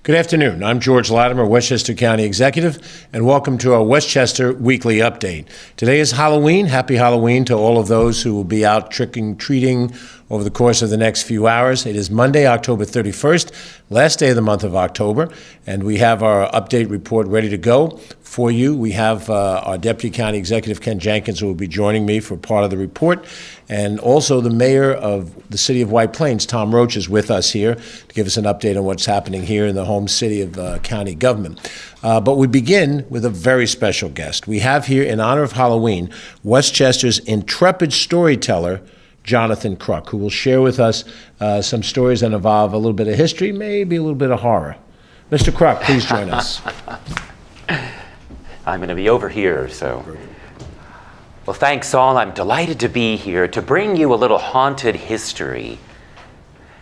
Good afternoon. I'm George Latimer, Westchester County Executive, and welcome to our Westchester Weekly Update. Today is Halloween. Happy Halloween to all of those who will be out trick-or-treating over the course of the next few hours. It is Monday, October 31st, last day of the month of October, and we have our update report ready to go for you. We have our Deputy County Executive, Ken Jenkins, who will be joining me for part of the report, and also the Mayor of the City of White Plains, Tom Roach, is with us here to give us an update on what's happening here in the home city of county government. But we begin with a very special guest. We have here, in honor of Halloween, Westchester's intrepid storyteller, Jonathan Kruk, who will share with us some stories that involve a little bit of history, maybe a little bit of horror. Mr. Kruk, please join us. I'm going to be over here, so. Well, thanks all. I'm delighted to be here to bring you a little haunted history.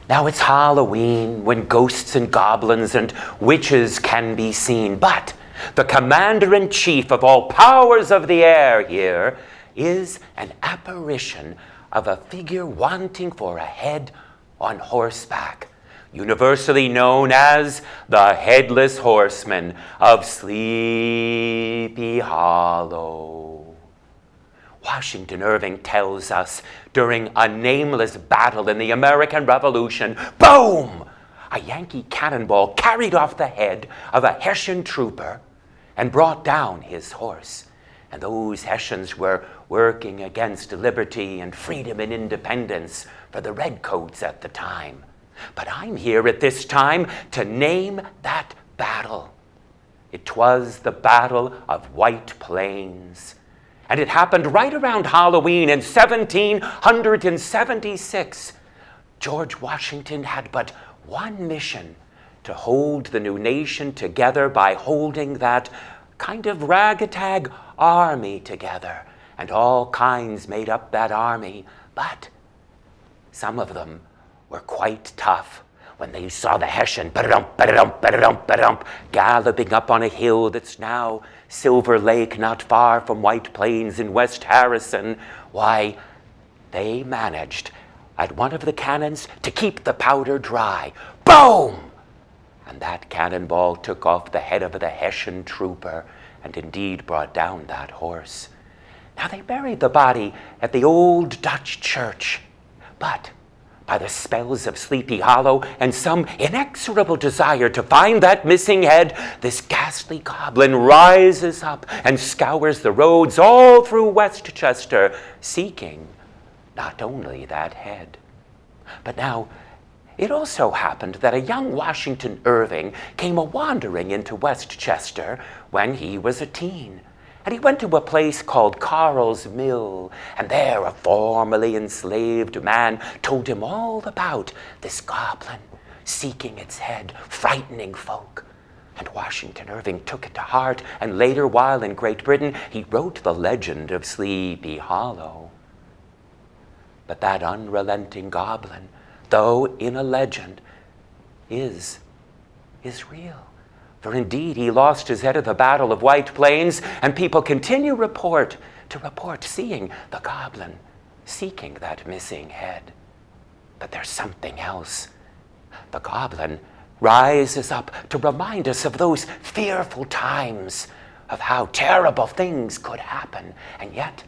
Now, it's Halloween, when ghosts and goblins and witches can be seen, but the commander-in-chief of all powers of the air here is an apparition of a figure wanting for a head on horseback, universally known as the Headless Horseman of Sleepy Hollow. Washington Irving tells us during a nameless battle in the American Revolution, boom! A Yankee cannonball carried off the head of a Hessian trooper and brought down his horse. And those Hessians were working against liberty and freedom and independence for the redcoats at the time. But I'm here at this time to name that battle. It was the Battle of White Plains. And it happened right around Halloween in 1776. George Washington had but one mission: to hold the new nation together by holding that kind of ragtag army together. And all kinds made up that army, but some of them were quite tough. When they saw the Hessian galloping up on a hill that's now Silver Lake, not far from White Plains in West Harrison, why, they managed at one of the cannons to keep the powder dry. Boom! And that cannonball took off the head of the Hessian trooper and indeed brought down that horse. Now, they buried the body at the old Dutch church, but by the spells of Sleepy Hollow and some inexorable desire to find that missing head, this ghastly goblin rises up and scours the roads all through Westchester, seeking not only that head. But now, it also happened that a young Washington Irving came a-wandering into Westchester when he was a teen. And he went to a place called Carl's Mill, and there a formerly enslaved man told him all about this goblin seeking its head, frightening folk. And Washington Irving took it to heart, and later, while in Great Britain, he wrote the legend of Sleepy Hollow. But that unrelenting goblin, though in a legend, is real. For indeed, he lost his head at the Battle of White Plains, and people continue to report seeing the goblin seeking that missing head. But there's something else. The goblin rises up to remind us of those fearful times, of how terrible things could happen, and yet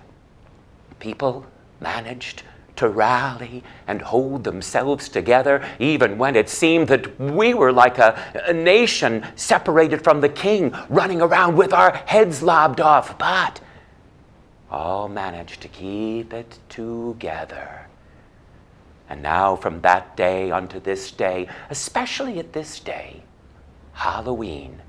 people managed to rally and hold themselves together, even when it seemed that we were like a nation separated from the king, running around with our heads lobbed off. But all managed to keep it together. And now, from that day unto this day, especially at this day, Halloween,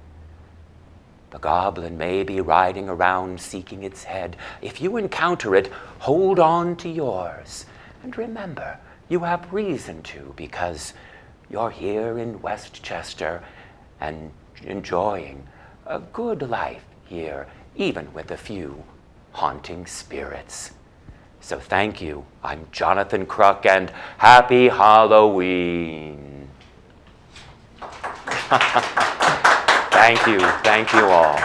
the goblin may be riding around seeking its head. If you encounter it, hold on to yours. And remember, you have reason to, because you're here in Westchester and enjoying a good life here, even with a few haunting spirits. So thank you. I'm Jonathan Kruk, and happy Halloween. Thank you all.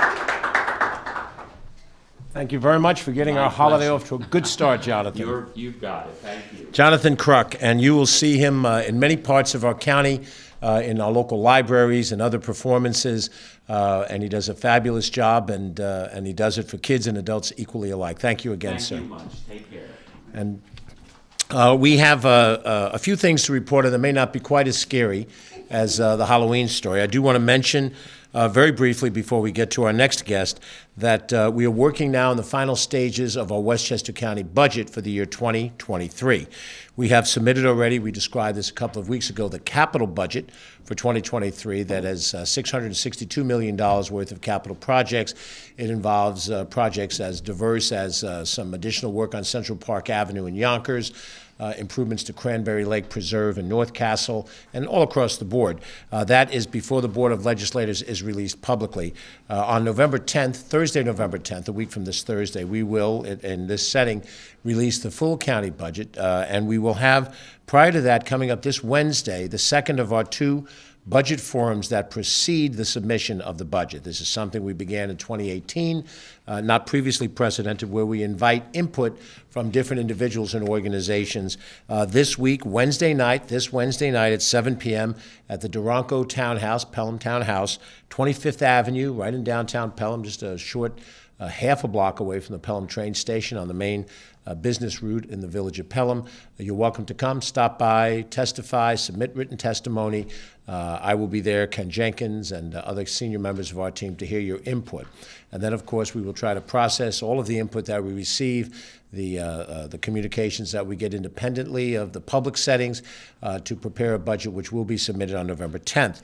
Thank you very much for getting our holiday off to a good start, Jonathan. You've got it. Thank you. Jonathan Kruk, and you will see him in many parts of our county in our local libraries and other performances, and he does a fabulous job, and he does it for kids and adults equally alike. Thank you again, sir. Thank you much. Take care. And we have a few things to report, and they may not be quite as scary as the Halloween story. I do want to mention very briefly before we get to our next guest that we are working now in the final stages of our Westchester County budget for the year 2023. We have submitted already, we described this a couple of weeks ago, the capital budget for 2023 that has $662 million worth of capital projects. It involves projects as diverse as some additional work on Central Park Avenue in Yonkers, improvements to Cranberry Lake Preserve in North Castle, and all across the board. That is before the Board of Legislators is released publicly. On November 10th, Thursday, November 10th, a week from this Thursday, we will, in this setting, release the full county budget, and we will have, prior to that, coming up this Wednesday, the second of our two budget forums that precede the submission of the budget. This is something we began in 2018, not previously precedented, where we invite input from different individuals and organizations. This week, Wednesday night at 7 p.m. at the Durango Townhouse, Pelham Townhouse, 25th Avenue, right in downtown Pelham, just a short half a block away from the Pelham train station on the main business route in the village of Pelham. You're welcome to come, stop by, testify, submit written testimony. I will be there, Ken Jenkins, and other senior members of our team to hear your input. And then, of course, we will try to process all of the input that we receive, the communications that we get independently of the public settings to prepare a budget which will be submitted on November 10th.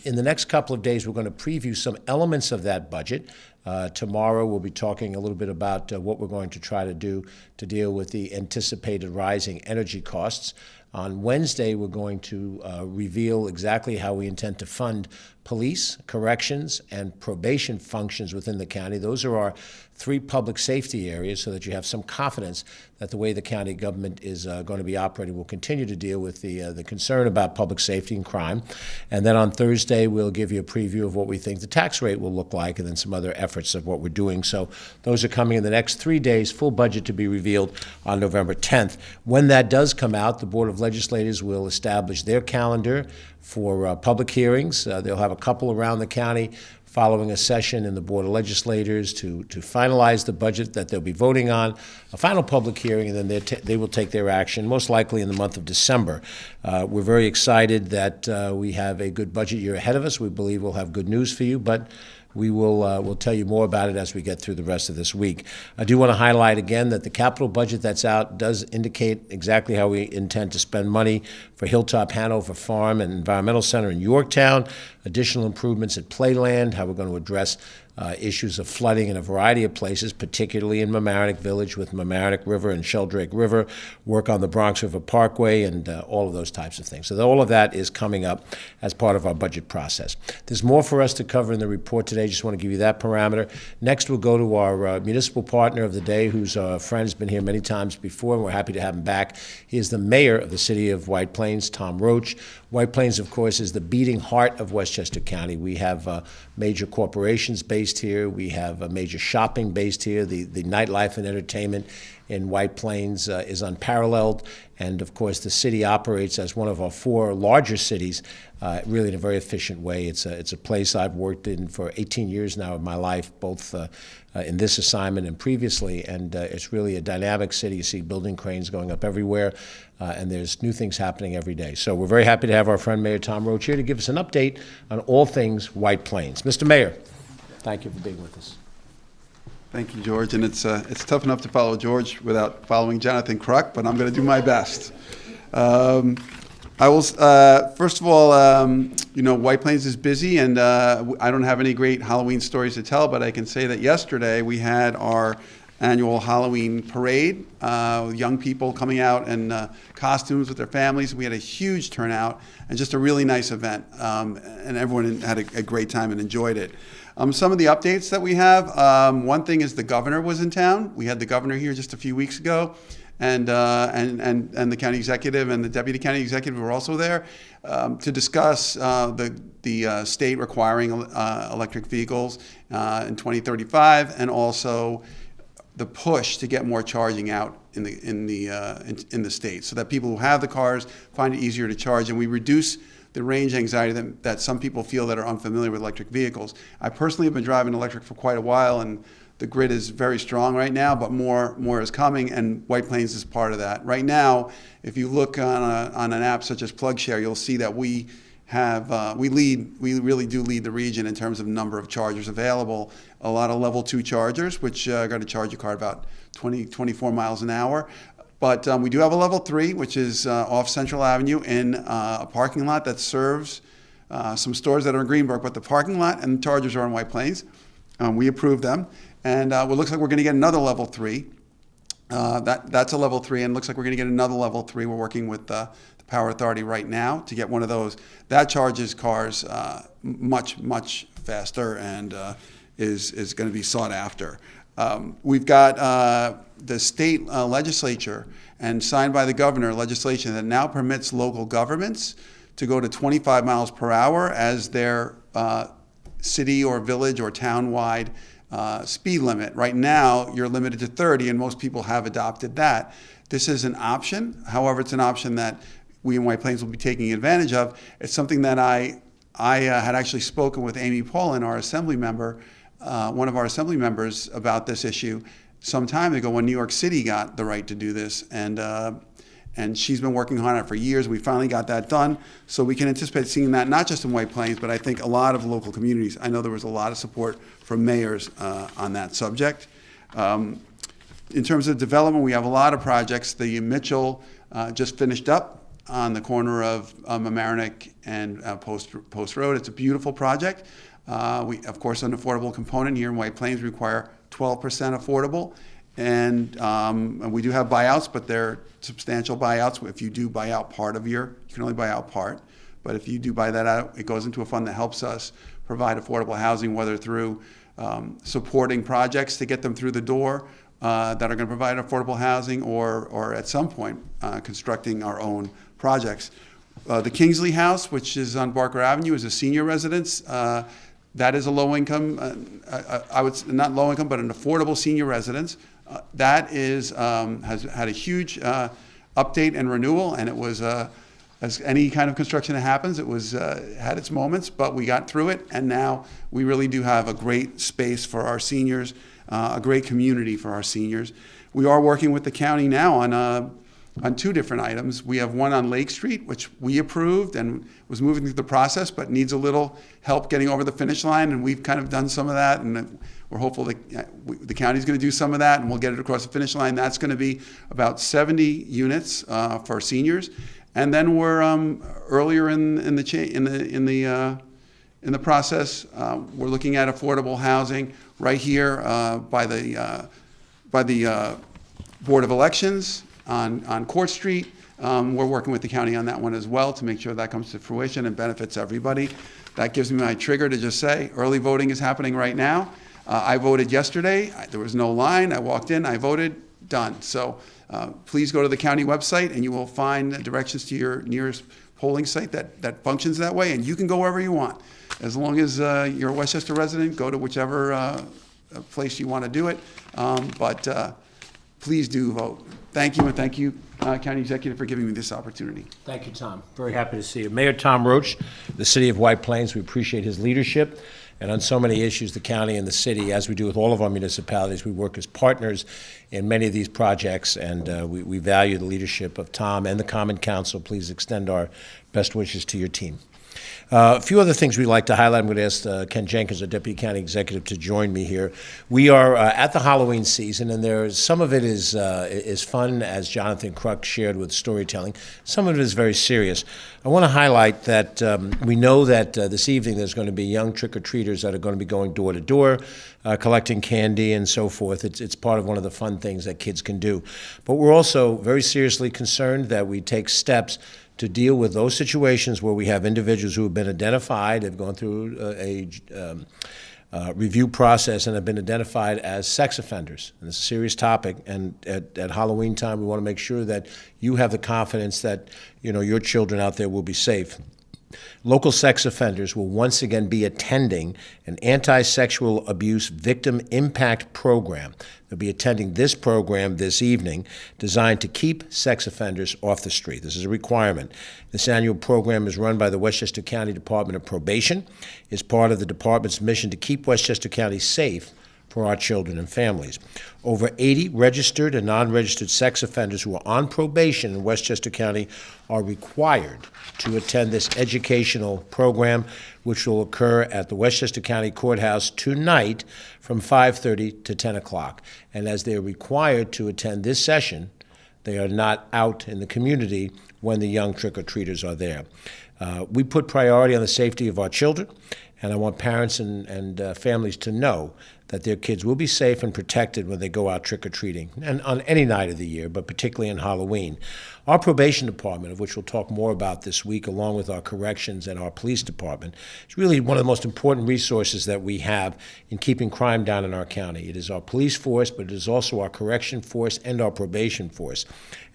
In the next couple of days, we're going to preview some elements of that budget. Tomorrow, we'll be talking a little bit about what we're going to try to do to deal with the anticipated rising energy costs. On Wednesday, we're going to reveal exactly how we intend to fund police, corrections, and probation functions within the county. Those are our three public safety areas so that you have some confidence that the way the county government is going to be operating will continue to deal with the concern about public safety and crime. And then on Thursday, we'll give you a preview of what we think the tax rate will look like and then some other efforts of what we're doing. So those are coming in the next 3 days, full budget to be revealed on November 10th. When that does come out, the Board of Legislators will establish their calendar for public hearings. They'll have a couple around the county following a session in the Board of Legislators to finalize the budget that they'll be voting on, a final public hearing, and then they will take their action, most likely in the month of December. We're very excited that we have a good budget year ahead of us. We believe we'll have good news for you, but we will we'll tell you more about it as we get through the rest of this week. I do want to highlight again that the capital budget that's out does indicate exactly how we intend to spend money for Hilltop Hanover Farm and Environmental Center in Yorktown, additional improvements at Playland, how we're going to address issues of flooding in a variety of places, particularly in Mamaroneck Village with Mamaroneck River and Sheldrake River, work on the Bronx River Parkway, and all of those types of things. So all of that is coming up as part of our budget process. There's more for us to cover in the report today. Just want to give you that parameter. Next, we'll go to our municipal partner of the day, who's a friend, has been here many times before, and we're happy to have him back. He is the mayor of the city of White Plains, Tom Roach. White Plains, of course, is the beating heart of Westchester County. We have major corporations based here. We have major shopping based here. The nightlife and entertainment in White Plains is unparalleled. And, of course, the city operates as one of our four larger cities, really in a very efficient way. It's a place I've worked in for 18 years now of my life, both in this assignment and previously, and it's really a dynamic city. You see building cranes going up everywhere, and there's new things happening every day. So we're very happy to have our friend Mayor Tom Roach here to give us an update on all things White Plains. Mr. Mayor, thank you for being with us. Thank you, George. And it's tough enough to follow George without following Jonathan Kruk, but I'm going to do my best. I will, first of all, White Plains is busy, and I don't have any great Halloween stories to tell, but I can say that yesterday we had our annual Halloween parade, young people coming out in costumes with their families. We had a huge turnout and just a really nice event, and everyone had a great time and enjoyed it. Some of the updates that we have, one thing is the governor was in town. We had the governor here just a few weeks ago, and the county executive and the deputy county executive were also there to discuss the state requiring electric vehicles in 2035, and also the push to get more charging out in the state, so that people who have the cars find it easier to charge, and we reduce the range anxiety that some people feel that are unfamiliar with electric vehicles. I personally have been driving electric for quite a while, and the grid is very strong right now, but more is coming, and White Plains is part of that. Right now, if you look on an app such as PlugShare, you'll see that we really do lead the region in terms of number of chargers available. A lot of level 2 chargers, which are going to charge your car about 24 miles an hour. But we do have a level 3, which is off Central Avenue in a parking lot that serves some stores that are in Greenburgh, but the parking lot and the chargers are in White Plains. We approve them. And it looks like we're going to get another level 3. That's a level 3, and it looks like we're going to get another level 3. We're working with the Power Authority right now to get one of those. That charges cars much faster and is going to be sought after. We've got the state legislature and signed by the governor legislation that now permits local governments to go to 25 miles per hour as their city or village or town-wide speed limit. Right now, you're limited to 30, and most people have adopted that. This is an option. However, it's an option that we in White Plains will be taking advantage of. It's something that I had actually spoken with Amy Paulin, our assembly member, one of our assembly members, about this issue some time ago when New York City got the right to do this, and she's been working on it for years. We finally got that done, so we can anticipate seeing that not just in White Plains, but I think a lot of local communities. I know there was a lot of support from mayors on that subject. In terms of development, we have a lot of projects. The Mitchell just finished up on the corner of Mamaroneck and Post Road. It's a beautiful project. We, of course, an affordable component here in White Plains require 12% affordable. And we do have buyouts, but they're substantial buyouts. If you do buy out part of you can only buy out part. But if you do buy that out, it goes into a fund that helps us provide affordable housing, whether through supporting projects to get them through the door that are going to provide affordable housing, or at some point constructing our own projects. The Kingsley House, which is on Barker Avenue, is a senior residence. That is a low-income, I would not low-income, but an affordable senior residence. That is has had a huge update and renewal, and it was as any kind of construction that happens, it was had its moments, but we got through it, and now we really do have a great space for our seniors, a great community for our seniors. We are working with the county now on 2 different items. We have one on Lake Street, which we approved and was moving through the process, but needs a little help getting over the finish line, and we've kind of done some of that, and we're hopeful that the county's going to do some of that, and we'll get it across the finish line. That's going to be about 70 units for seniors, and then we're earlier in the process. We're looking at affordable housing right here by the Board of Elections on Court Street. We're working with the county on that one as well to make sure that comes to fruition and benefits everybody. That gives me my trigger to just say early voting is happening right now. I voted yesterday. There was no line. I walked in, I voted, done. So please go to the county website and you will find directions to your nearest polling site that functions that way, and you can go wherever you want. As long as you're a Westchester resident, go to whichever place you want to do it. But please do vote. Thank you, and thank you, County Executive, for giving me this opportunity. Thank you, Tom. Very happy to see you. Mayor Tom Roach, the City of White Plains, we appreciate his leadership. And on so many issues, the county and the city, as we do with all of our municipalities, we work as partners in many of these projects, and we value the leadership of Tom and the Common Council. Please extend our best wishes to your team. A few other things we'd like to highlight. I'm going to ask Ken Jenkins, our Deputy County Executive, to join me here. We are at the Halloween season, and some of it is fun, as Jonathan Kruk shared with storytelling. Some of it is very serious. I want to highlight that we know that this evening there's going to be young trick-or-treaters that are going to be going door to door, collecting candy and so forth. It's part of one of the fun things that kids can do. But we're also very seriously concerned that we take steps to deal with those situations where we have individuals who have been identified, have gone through a review process and have been identified as sex offenders. And it's a serious topic, and at Halloween time, we want to make sure that you have the confidence that your children out there will be safe. Local sex offenders will once again be attending an anti-sexual abuse victim impact program. They'll be attending this program this evening, designed to keep sex offenders off the street. This is a requirement. This annual program is run by the Westchester County Department of Probation. It's part of the department's mission to keep Westchester County safe for our children and families. Over 80 registered and non-registered sex offenders who are on probation in Westchester County are required to attend this educational program, which will occur at the Westchester County Courthouse tonight from 5:30 to 10 o'clock. And as they're required to attend this session, they are not out in the community when the young trick-or-treaters are there. We put priority on the safety of our children, and I want parents and families to know that their kids will be safe and protected when they go out trick-or-treating, and on any night of the year, but particularly on Halloween. Our probation department, of which we'll talk more about this week, along with our corrections and our police department, is really one of the most important resources that we have in keeping crime down in our county. It is our police force, but it is also our correction force and our probation force.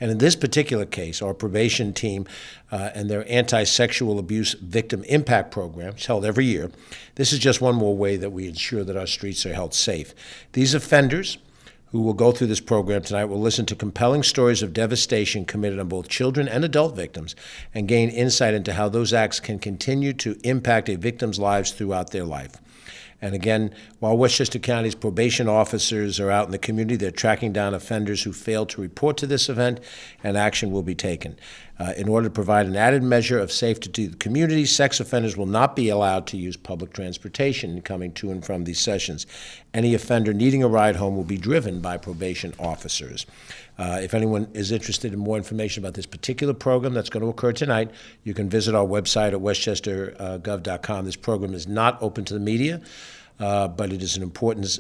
And in this particular case, our probation team and their anti-sexual abuse victim impact program, it's held every year. This is just one more way that we ensure that our streets are held safe. These offenders who will go through this program tonight will listen to compelling stories of devastation committed on both children and adult victims and gain insight into how those acts can continue to impact a victim's lives throughout their life. And again, while Westchester County's probation officers are out in the community, they're tracking down offenders who fail to report to this event, and action will be taken. In order to provide an added measure of safety to the community, sex offenders will not be allowed to use public transportation in coming to and from these sessions. Any offender needing a ride home will be driven by probation officers. If anyone is interested in more information about this particular program that's going to occur tonight, you can visit our website at westchestergov.com. This program is not open to the media, but it is an important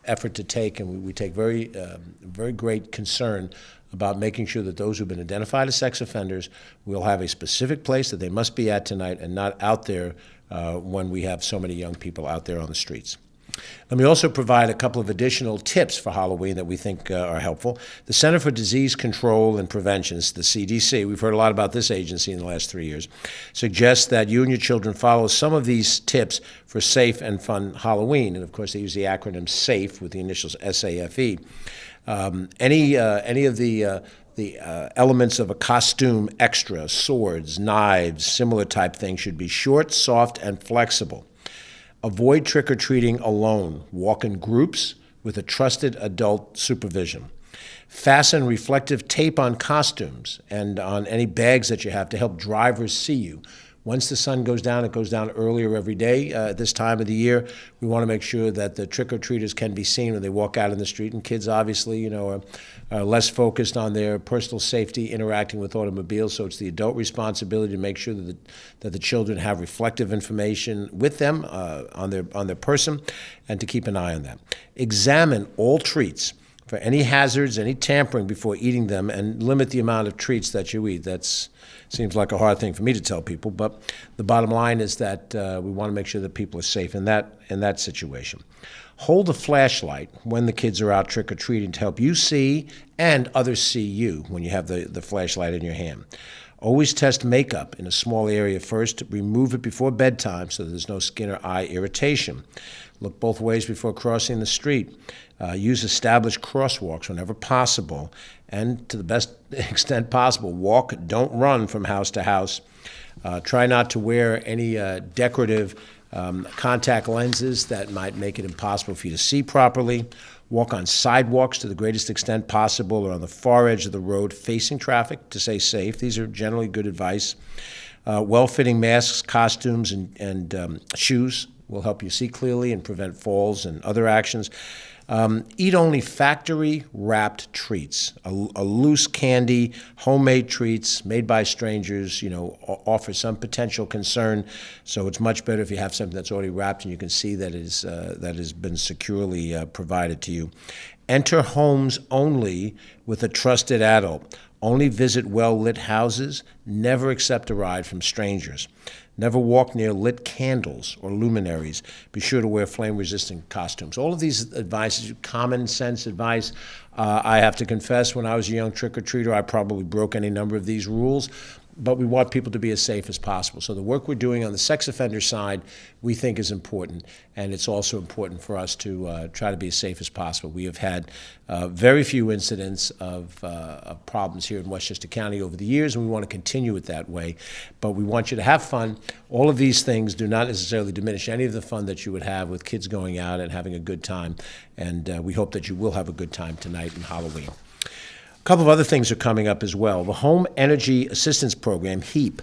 effort to take, and we take very great concern about making sure that those who've been identified as sex offenders will have a specific place that they must be at tonight and not out there when we have so many young people out there on the streets. Let me also provide a couple of additional tips for Halloween that we think are helpful. The Center for Disease Control and Prevention, the CDC, we've heard a lot about this agency in the last 3 years, suggests that you and your children follow some of these tips for safe and fun Halloween. And of course, they use the acronym SAFE with the initials SAFE. Any of the elements of a costume extra, swords, knives, similar type things should be short, soft, and flexible. Avoid trick-or-treating alone. Walk in groups with a trusted adult supervision. Fasten reflective tape on costumes and on any bags that you have to help drivers see you. Once the sun goes down, it goes down earlier every day at this time of the year. We want to make sure that the trick-or-treaters can be seen when they walk out in the street. And kids, obviously, are less focused on their personal safety interacting with automobiles. So it's the adult responsibility to make sure that the children have reflective information with them on their person, and to keep an eye on that. Examine all treats for any hazards, any tampering before eating them, and limit the amount of treats that you eat. That seems like a hard thing for me to tell people, but the bottom line is that we want to make sure that people are safe in that situation. Hold a flashlight when the kids are out trick-or-treating to help you see and others see you when you have the flashlight in your hand. Always test makeup in a small area first. Remove it before bedtime so that there's no skin or eye irritation. Look both ways before crossing the street. Use established crosswalks whenever possible. And to the best extent possible, walk, don't run from house to house. Try not to wear any decorative contact lenses that might make it impossible for you to see properly. Walk on sidewalks to the greatest extent possible, or on the far edge of the road facing traffic to stay safe. These are generally good advice. Well-fitting masks, costumes, and shoes will help you see clearly and prevent falls and other actions. Eat only factory-wrapped treats. A loose candy, homemade treats made by strangers, offer some potential concern. So it's much better if you have something that's already wrapped and you can see that that has been securely provided to you. Enter homes only with a trusted adult. Only visit well-lit houses. Never accept a ride from strangers. Never walk near lit candles or luminaries. Be sure to wear flame-resistant costumes. All of these advice is common sense advice. I have to confess, when I was a young trick-or-treater, I probably broke any number of these rules. but we want people to be as safe as possible. So the work we're doing on the sex offender side, we think is important, and it's also important for us to try to be as safe as possible. We have had very few incidents of problems here in Westchester County over the years, and we want to continue it that way. But we want you to have fun. All of these things do not necessarily diminish any of the fun that you would have with kids going out and having a good time, and we hope that you will have a good time tonight and Halloween. A couple of other things are coming up as well. The Home Energy Assistance Program, HEAP,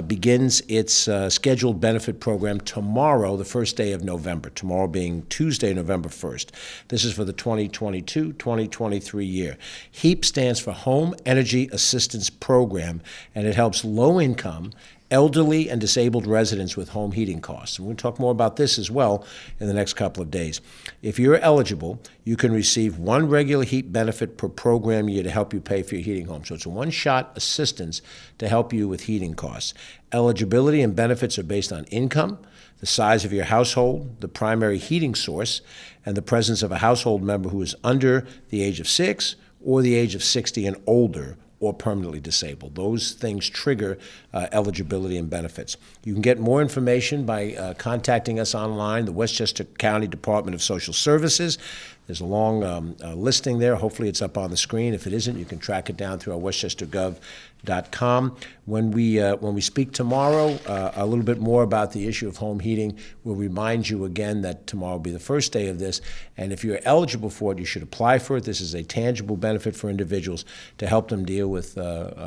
begins its scheduled benefit program tomorrow, the first day of November, tomorrow being Tuesday, November 1st. This is for the 2022-2023 year. HEAP stands for Home Energy Assistance Program, and it helps low-income, elderly and disabled residents with home heating costs. And we'll talk more about this as well in the next couple of days. If you're eligible, you can receive one regular heat benefit per program year to help you pay for your heating home. So it's a one-shot assistance to help you with heating costs. Eligibility and benefits are based on income, the size of your household, the primary heating source, and the presence of a household member who is under the age of 6 or the age of 60 and older, or permanently disabled. Those things trigger eligibility and benefits. You can get more information by contacting us online, the Westchester County Department of Social Services. There's a long listing there. Hopefully it's up on the screen. If it isn't, you can track it down through our westchestergov.com. When we speak tomorrow, a little bit more about the issue of home heating, we'll remind you again that tomorrow will be the first day of this, and if you're eligible for it, you should apply for it. This is a tangible benefit for individuals to help them deal with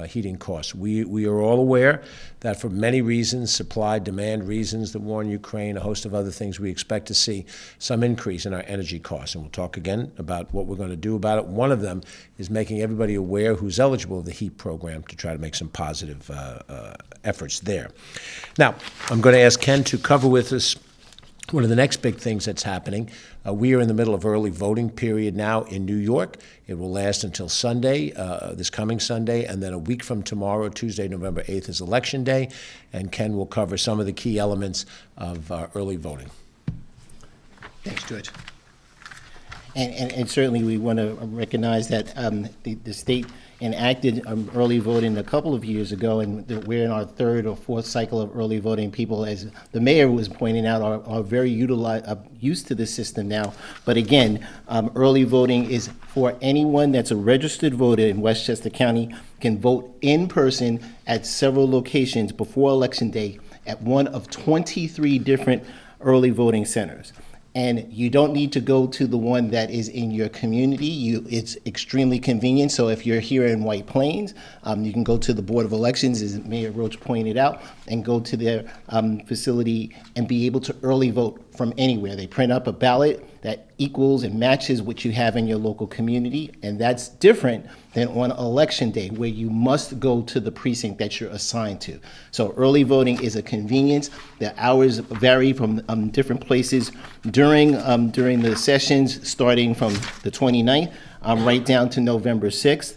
heating costs. We are all aware that for many reasons, supply, demand reasons, the war in Ukraine, a host of other things, we expect to see some increase in our energy costs, and we'll talk again about what we're going to do about it. One of them is making everybody aware who's eligible of the HEAP program to try to make some positive efforts there. Now, I'm going to ask Ken to cover with us one of the next big things that's happening. We are in the middle of early voting period now in New York. It will last until Sunday, this coming Sunday, and then a week from tomorrow, Tuesday, November 8th, is Election Day, and Ken will cover some of the key elements of early voting. Thanks, George. And certainly we want to recognize that the state enacted early voting a couple of years ago, and we're in our third or fourth cycle of early voting. People, as the mayor was pointing out, are very used to the system now. But again, early voting is for anyone that's a registered voter in Westchester County, can vote in person at several locations before Election Day at one of 23 different early voting centers. And you don't need to go to the one that is in your community. It's extremely convenient. So if you're here in White Plains, you can go to the Board of Elections, as Mayor Roach pointed out, and go to their facility and be able to early vote from anywhere. They print up a ballot that equals and matches what you have in your local community, and that's different than on Election Day, where you must go to the precinct that you're assigned to. So early voting is a convenience. The hours vary from different places during the sessions, starting from the 29th right down to November 6th.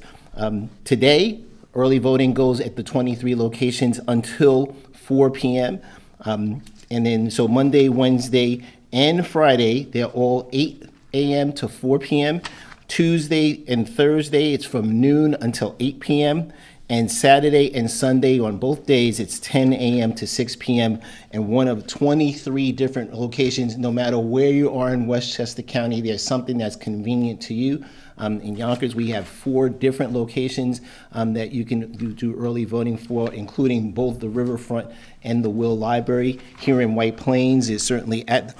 Today, early voting goes at the 23 locations until 4 p.m. And then, so Monday, Wednesday, and Friday, they're all 8 a.m. to 4 p.m. Tuesday and Thursday, it's from noon until 8 p.m. And Saturday and Sunday, on both days, it's 10 a.m. to 6 p.m. And one of 23 different locations. No matter where you are in Westchester County, there's something that's convenient to you. In Yonkers, we have 4 different locations that you can do early voting for, including both the Riverfront and the Will Library. Here in White Plains is certainly at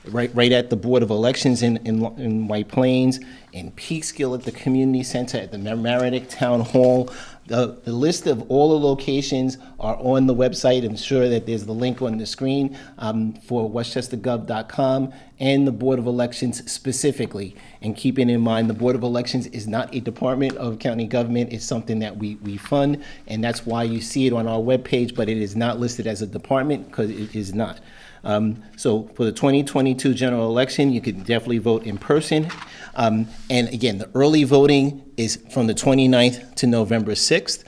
right at the Board of Elections in White Plains, in Peekskill at the Community Center, at the Mamaroneck Town Hall. The list of all the locations are on the website. I'm sure that there's the link on the screen for westchestergov.com and the Board of Elections specifically. And keeping in mind, the Board of Elections is not a department of county government. It's something that we fund, and that's why you see it on our webpage, but it is not listed as a department because it is not. So for the 2022 general election, you can definitely vote in person. And again, the early voting is from the 29th to November 6th.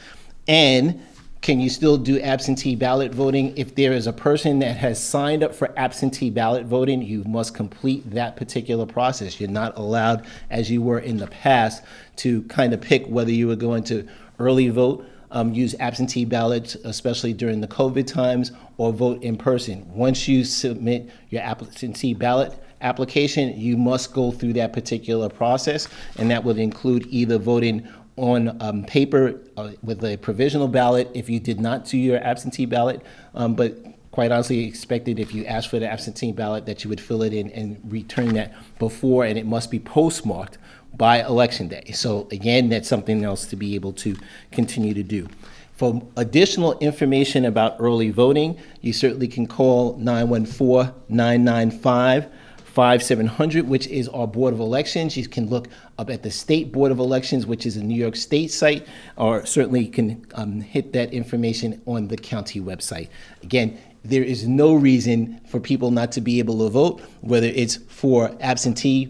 And can you still do absentee ballot voting? If there is a person that has signed up for absentee ballot voting, you must complete that particular process. You're not allowed, as you were in the past, to kind of pick whether you were going to early vote use absentee ballots, especially during the COVID times, or vote in person. Once you submit your absentee ballot application, you must go through that particular process, and that would include either voting on paper with a provisional ballot if you did not do your absentee ballot, but quite honestly expected if you asked for the absentee ballot that you would fill it in and return that before, and it must be postmarked by Election Day. So again, that's something else to be able to continue to do. For additional information about early voting, you certainly can call 914-995-5700, which is our Board of Elections. You can look up at the State Board of Elections, which is a New York State site, or certainly can hit that information on the county website. Again, there is no reason for people not to be able to vote, whether it's for absentee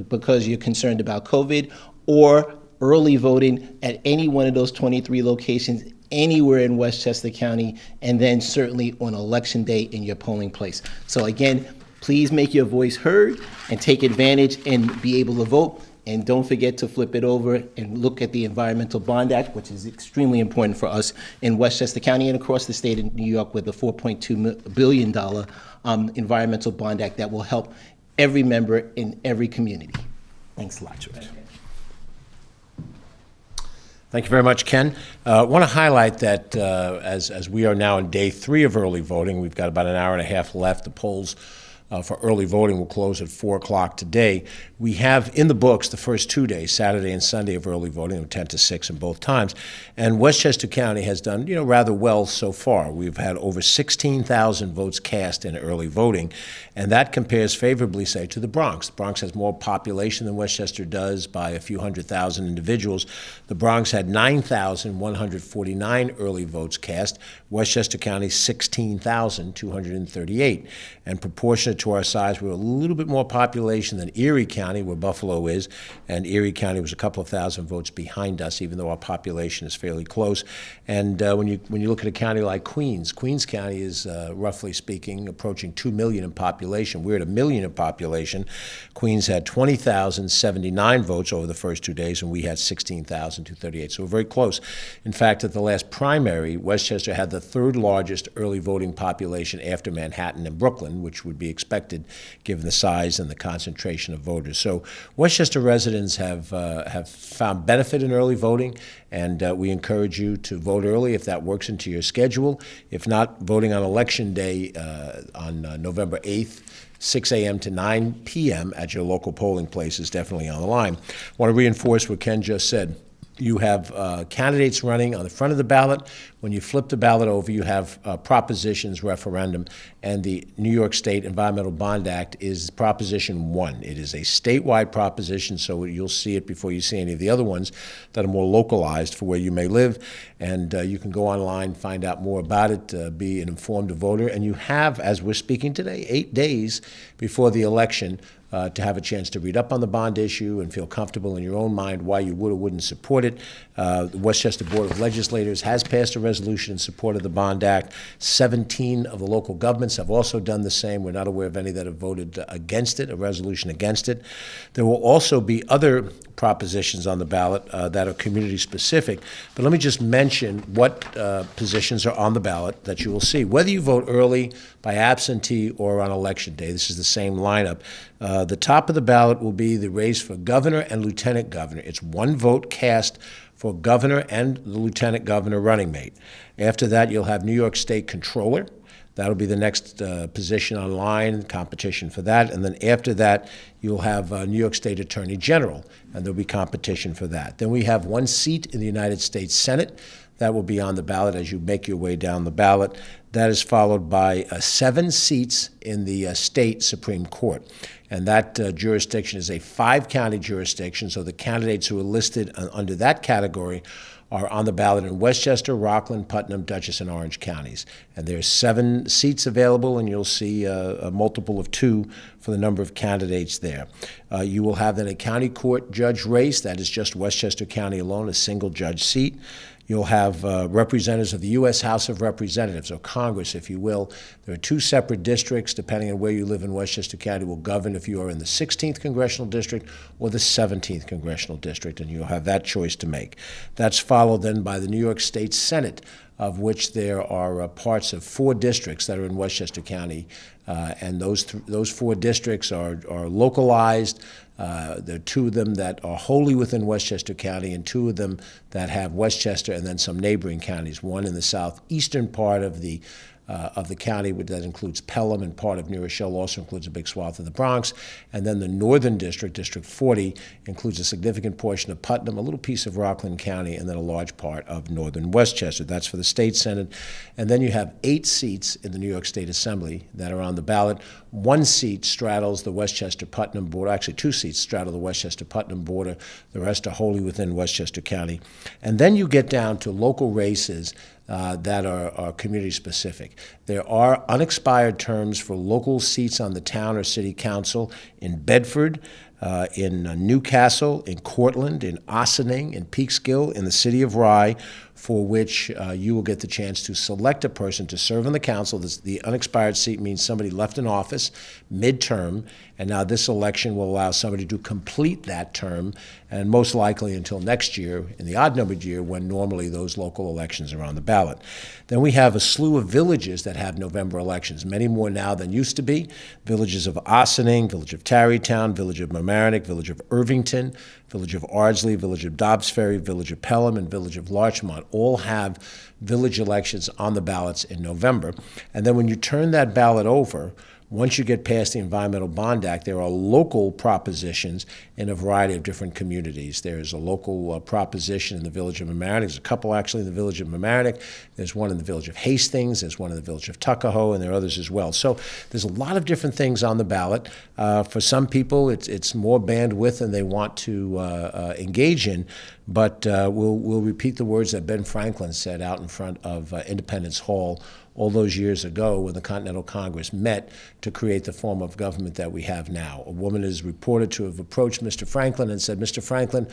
because you're concerned about COVID, or early voting at any one of those 23 locations anywhere in Westchester County, and then certainly on Election Day in your polling place. So again, please make your voice heard and take advantage and be able to vote. And don't forget to flip it over and look at the Environmental Bond Act, which is extremely important for us in Westchester County and across the state of New York, with a $4.2 billion Environmental Bond Act that will help every member in every community. Thanks a lot, George. Thank you very much, Ken. I want to highlight that as we are now in day 3 of early voting, we've got about an hour and a half left. The polls for early voting will close at 4 o'clock today. We have in the books the first 2 days, Saturday and Sunday, of early voting, 10 to 6 in both times. And Westchester County has done, rather well so far. We've had over 16,000 votes cast in early voting, and that compares favorably, say, to the Bronx. The Bronx has more population than Westchester does by a few 100,000 individuals. The Bronx had 9,149 early votes cast. Westchester County, 16,238. And proportionate to our size, we're a little bit more population than Erie County, where Buffalo is, and Erie County was a couple of thousand votes behind us, even though our population is fairly close. And when you look at a county like Queens County is, roughly speaking, approaching 2 million in population. We're at 1 million in population. Queens had 20,079 votes over the first 2 days, and we had 16,238. So we're very close. In fact, at the last primary, Westchester had the 3rd largest early voting population after Manhattan and Brooklyn, which would be expected given the size and the concentration of voters. So Westchester residents have found benefit in early voting, and we encourage you to vote early if that works into your schedule. If not, voting on Election Day on November 8th, 6 a.m. to 9 p.m. at your local polling place is definitely on the line. I want to reinforce what Ken just said. You have candidates running on the front of the ballot. When you flip the ballot over, you have propositions, referendum, and the New York State Environmental Bond Act is Proposition 1. It is a statewide proposition, so you'll see it before you see any of the other ones that are more localized for where you may live. And you can go online, find out more about it, be an informed voter. And you have, as we're speaking today, 8 days before the election to have a chance to read up on the bond issue and feel comfortable in your own mind why you would or wouldn't support it. The Westchester Board of Legislators has passed a resolution in support of the Bond Act. 17 of the local governments have also done the same. We're not aware of any that have voted against it, a resolution against it. There will also be other propositions on the ballot that are community specific. But let me just mention what positions are on the ballot that you will see. Whether you vote early, by absentee, or on Election Day, this is the same lineup. The top of the ballot will be the race for governor and lieutenant governor. It's 1 vote cast for governor and the lieutenant governor running mate. After that, you'll have New York State Controller. That'll be the next position online, competition for that. And then after that, you'll have New York State Attorney General, and there'll be competition for that. Then we have 1 seat in the United States Senate. That will be on the ballot as you make your way down the ballot. That is followed by 7 seats in the state Supreme Court. And that jurisdiction is a 5-county jurisdiction, so the candidates who are listed under that category are on the ballot in Westchester, Rockland, Putnam, Dutchess, and Orange counties. And there's 7 seats available, and you'll see a multiple of 2 for the number of candidates there. You will have then a county court judge race. That is just Westchester County alone, a single judge seat. You'll have representatives of the U.S. House of Representatives, or Congress, if you will. There are two separate districts, depending on where you live in Westchester County, will govern if you are in the 16th Congressional District or the 17th Congressional District, and you'll have that choice to make. That's followed then by the New York State Senate, of which there are parts of 4 districts that are in Westchester County, and those 4 districts are localized. There are 2 of them that are wholly within Westchester County, and 2 of them that have Westchester and then some neighboring counties. One in the southeastern part of the county, that includes Pelham, and part of New Rochelle also includes a big swath of the Bronx. And then the northern district, District 40, includes a significant portion of Putnam, a little piece of Rockland County, and then a large part of northern Westchester. That's for the state Senate. And then you have 8 seats in the New York State Assembly that are on the ballot. 1 seat straddles the Westchester-Putnam border. Actually, 2 seats straddle the Westchester-Putnam border. The rest are wholly within Westchester County. And then you get down to local races that are community-specific. There are unexpired terms for local seats on the town or city council in Bedford, in Newcastle, in Cortland, in Ossining, in Peekskill, in the city of Rye, for which you will get the chance to select a person to serve on the council. The unexpired seat means somebody left in office midterm, and now this election will allow somebody to complete that term, and most likely until next year, in the odd-numbered year, when normally those local elections are on the ballot. Then we have a slew of villages that have November elections, many more now than used to be. Villages of Ossining, Village of Tarrytown, Village of Mamaroneck, Village of Irvington, Village of Ardsley, Village of Dobbs Ferry, Village of Pelham, and Village of Larchmont all have village elections on the ballots in November. And then when you turn that ballot over, once you get past the Environmental Bond Act, there are local propositions in a variety of different communities. There's a local proposition in the Village of Mamaroneck. There's a couple actually in the Village of Mamaroneck. There's one in the Village of Hastings. There's one in the Village of Tuckahoe, and there are others as well. So there's a lot of different things on the ballot. For some people, it's more bandwidth than they want to engage in. But we'll repeat the words that Ben Franklin said out in front of Independence Hall all those years ago when the Continental Congress met to create the form of government that we have now. A woman is reported to have approached Mr. Franklin and said, "Mr. Franklin,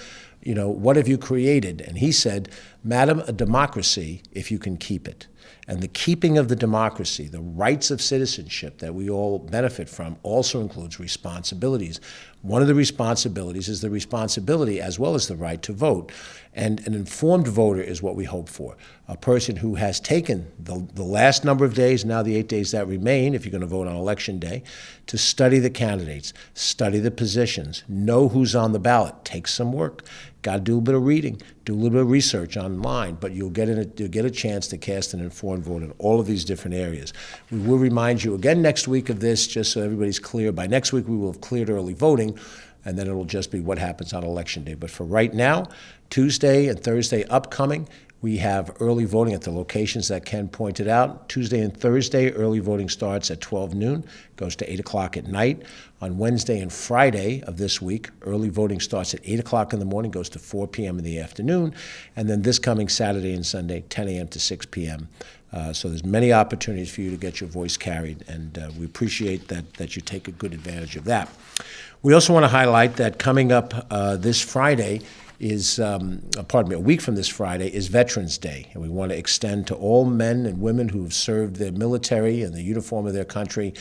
what have you created?" And he said, "Madam, a democracy if you can keep it." And the keeping of the democracy, the rights of citizenship that we all benefit from, also includes responsibilities. One of the responsibilities is the responsibility as well as the right to vote. And an informed voter is what we hope for. A person who has taken the last number of days, now the 8 days that remain, if you're going to vote on Election Day, to study the candidates, study the positions, know who's on the ballot, take some work. Got to do a bit of reading, do a little bit of research online, but you'll get a chance to cast an informed vote in all of these different areas. We will remind you again next week of this, just so everybody's clear. By next week, we will have cleared early voting, and then it'll just be what happens on Election Day. But for right now, Tuesday and Thursday upcoming, we have early voting at the locations that Ken pointed out. Tuesday and Thursday, early voting starts at 12 noon, goes to 8 o'clock at night. On Wednesday and Friday of this week, early voting starts at 8 o'clock in the morning, goes to 4 p.m. in the afternoon. And then this coming Saturday and Sunday, 10 a.m. to 6 p.m. So there's many opportunities for you to get your voice carried, and we appreciate that you take a good advantage of that. We also want to highlight that coming up this Friday is, a week from this Friday, is Veterans Day. And we want to extend to all men and women who have served their military and the uniform of their country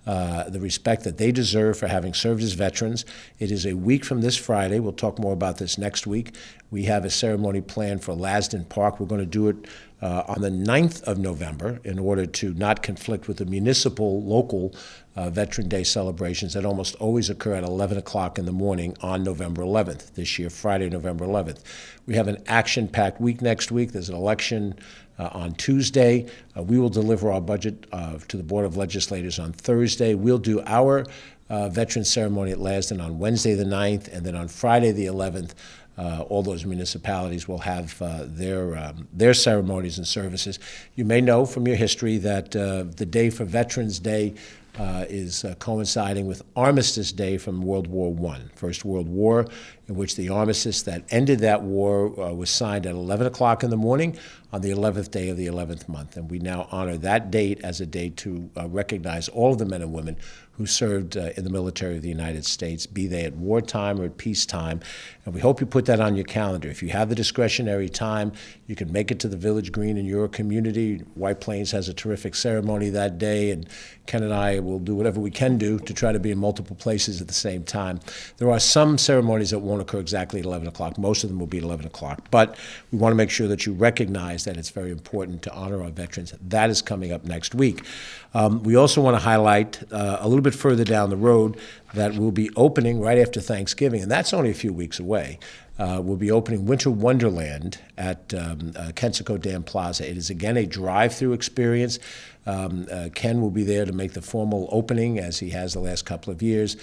the respect that they deserve for having served as veterans. It is a week from this Friday. We'll talk more about this next week. We have a ceremony planned for Lasden Park. We're going to do it on the 9th of November in order to not conflict with the municipal, local Veteran Day celebrations that almost always occur at 11 o'clock in the morning on November 11th. This year, Friday, November 11th. We have an action-packed week next week. There's an election on Tuesday. We will deliver our budget to the Board of Legislators on Thursday. We'll do our veteran ceremony at Lasden on Wednesday the 9th, and then on Friday the 11th, all those municipalities will have their ceremonies and services. You may know from your history that the day for Veterans Day is coinciding with Armistice Day from World War I, First World War, in which the armistice that ended that war was signed at 11 o'clock in the morning on the 11th day of the 11th month. And we now honor that date as a date to recognize all of the men and women who served in the military of the United States, be they at wartime or at peacetime. And we hope you put that on your calendar. If you have the discretionary time, you can make it to the Village Green in your community. White Plains has a terrific ceremony that day, and Ken and I will do whatever we can do to try to be in multiple places at the same time. There are some ceremonies that won't occur exactly at 11 o'clock. Most of them will be at 11 o'clock. But we want to make sure that you recognize that it's very important to honor our veterans. That is coming up next week. We also want to highlight a little bit further down the road that we'll be opening right after Thanksgiving, and that's only a few weeks away. We'll be opening Winter Wonderland at Kensico Dam Plaza. It is, again, a drive-through experience. Ken will be there to make the formal opening, as he has the last couple of years.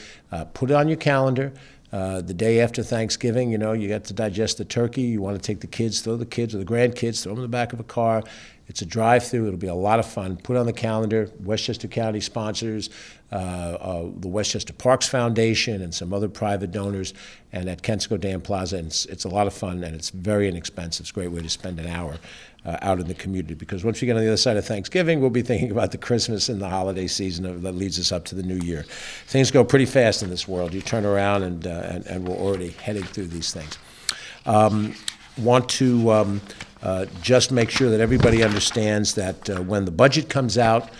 Put it on your calendar. The day after Thanksgiving, you know, you got to digest the turkey. You want to take the kids, throw the kids or the grandkids, throw them in the back of a car. It's a drive-through. It'll be a lot of fun. Put it on the calendar. Westchester County sponsors, the Westchester Parks Foundation, and some other private donors, and at Kensico Dam Plaza. And it's a lot of fun, and it's very inexpensive. It's a great way to spend an hour out in the community, because once we get on the other side of Thanksgiving, we'll be thinking about the Christmas and the holiday season that leads us up to the new year. Things go pretty fast in this world. You turn around and we're already heading through these things. Want to just make sure that everybody understands that when the budget comes out,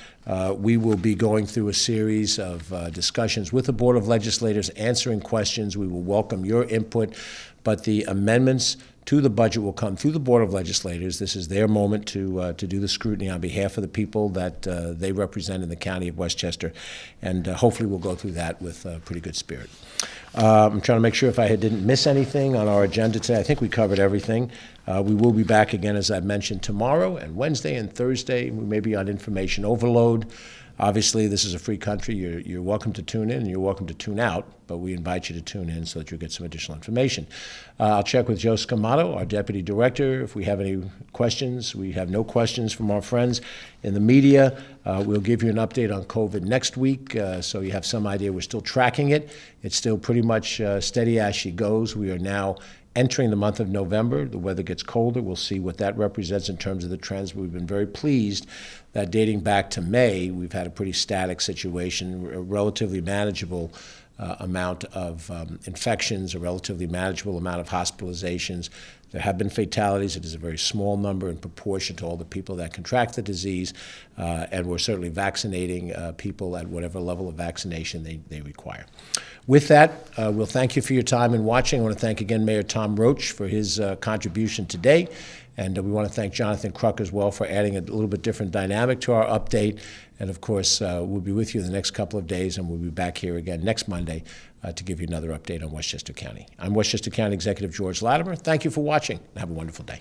we will be going through a series of discussions with the Board of Legislators, answering questions. We will welcome your input, but the amendments to the budget will come through the Board of Legislators. This is their moment to do the scrutiny on behalf of the people that they represent in the county of Westchester, and hopefully we'll go through that with a pretty good spirit. I'm trying to make sure if I didn't miss anything on our agenda today. I think we covered everything. We will be back again, as I mentioned, tomorrow and Wednesday and Thursday. We may be on information overload. Obviously, this is a free country. You're welcome to tune in and you're welcome to tune out, but we invite you to tune in so that you'll get some additional information. I'll check with Joe Scamato, our Deputy Director, if we have any questions. We have no questions from our friends in the media. We'll give you an update on COVID next week, so you have some idea. We're still tracking it. It's still pretty much steady as she goes. We are now entering the month of November. The weather gets colder. We'll see what that represents in terms of the trends. We've been very pleased that dating back to May, we've had a pretty static situation, a relatively manageable amount of infections, a relatively manageable amount of hospitalizations. There have been fatalities. It is a very small number in proportion to all the people that contract the disease, and we're certainly vaccinating people at whatever level of vaccination they require. With that, we'll thank you for your time in watching. I want to thank again Mayor Tom Roach for his contribution today, and we want to thank Jonathan Kruk as well for adding a little bit different dynamic to our update. And of course, we'll be with you the next couple of days, and we'll be back here again next Monday to give you another update on Westchester County. I'm Westchester County Executive George Latimer. Thank you for watching, and have a wonderful day.